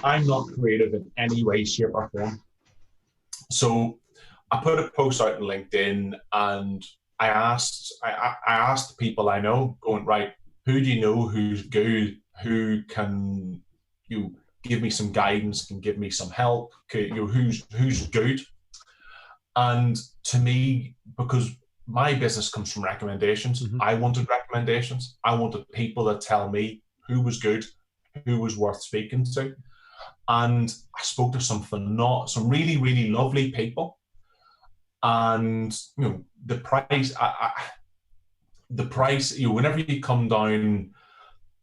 I'm not creative in any way, shape, or form. So I put a post out on LinkedIn, and I asked people I know, going, right, who do you know who's good, who can give me some guidance, can give me some help, who's good. And to me, because my business comes from recommendations, I wanted recommendations. I wanted people that tell me who was good, who was worth speaking to. And I spoke to some really, really lovely people. And the price, whenever you come down,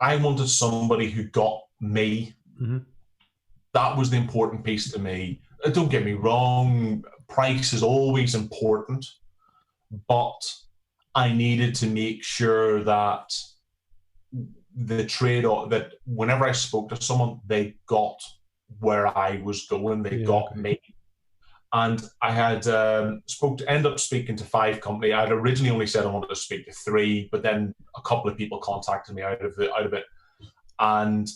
I wanted somebody who got me. That was the important piece to me. Don't get me wrong, price is always important, but I needed to make sure that the trade-off, that whenever I spoke to someone, they got where I was going, they got me. And I had ended up speaking to 5 companies. I had originally only said I wanted to speak to 3, but then a couple of people contacted me out of it. And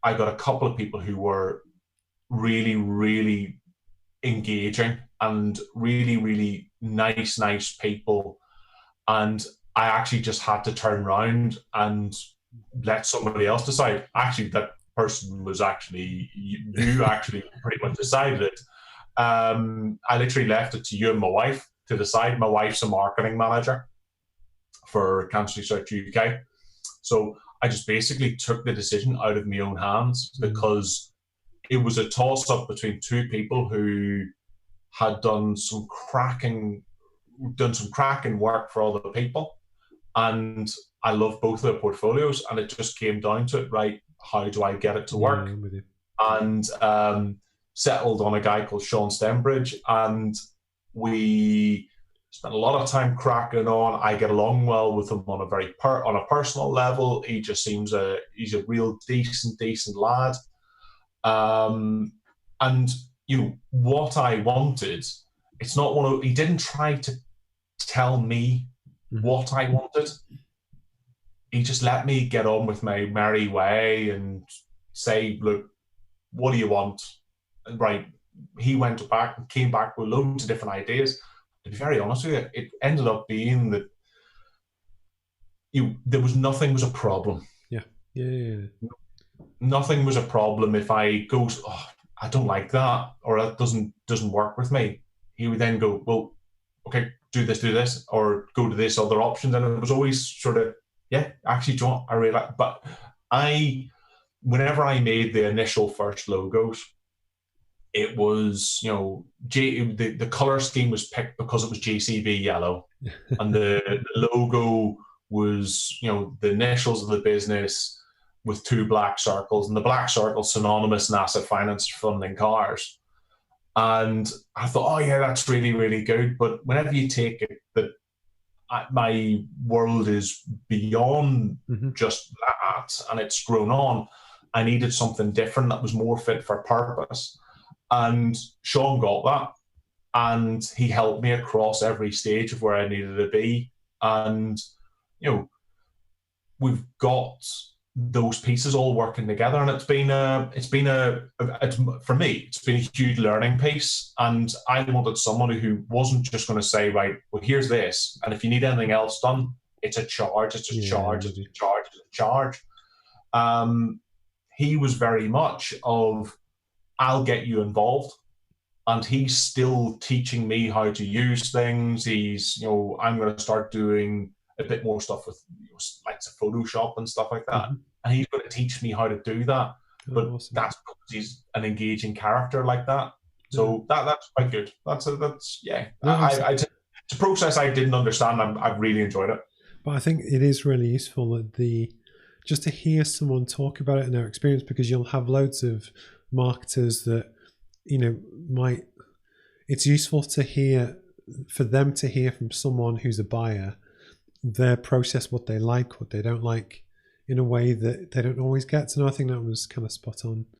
I got a couple of people who were really, really engaging and really, really nice people. And I actually just had to turn around and let somebody else decide. Actually, that person was you actually pretty much decided it. I literally left it to you and my wife to decide. My wife's a marketing manager for Cancer Research UK. So I just basically took the decision out of my own hands, because it was a toss-up between 2 people who had done some cracking work for other people. And I love both of their portfolios, and it just came down to it, right, how do I get it to work? I'm with you. And settled on a guy called Sean Stembridge, and we spent a lot of time cracking on. I get along well with him on a personal level. He just seems he's a real decent lad. And what I wanted, it's not he didn't try to tell me what I wanted. He just let me get on with my merry way and say, look, what do you want? Right. He came back with loads of different ideas. To be very honest with you, it ended up being that nothing was a problem. Yeah. Nothing was a problem if I go, oh, I don't like that, or that doesn't work with me. He would then go, well, okay, do this, or go to this other option. And it was always sort of, actually, John, I really like. But whenever I made the initial first logos, it was, the color scheme was picked because it was JCB yellow, and the logo was, the initials of the business with 2 black circles, and the black circle synonymous in asset finance funding cars. And I thought, oh yeah, that's really, really good. But whenever you take it that my world is beyond just that, and it's grown on, I needed something different that was more fit for purpose. And Sean got that, and he helped me across every stage of where I needed to be. And we've got those pieces all working together, and for me, it's been a huge learning piece. And I wanted someone who wasn't just going to say, right, well, here's this, and if you need anything else done, it's a charge. He was very much of, I'll get you involved, and he's still teaching me how to use things. He's, I'm going to start doing a bit more stuff with like Photoshop and stuff like that. And he's going to teach me how to do that. But awesome. That's because he's an engaging character like that. So that's quite good. It's a process I didn't understand. I've really enjoyed it. But I think it is really useful that just to hear someone talk about it in their experience, because you'll have loads of marketers that, it's useful to hear, for them to hear from someone who's a buyer, their process, what they like, what they don't like, in a way that they don't always get. So no, I think that was kind of spot on.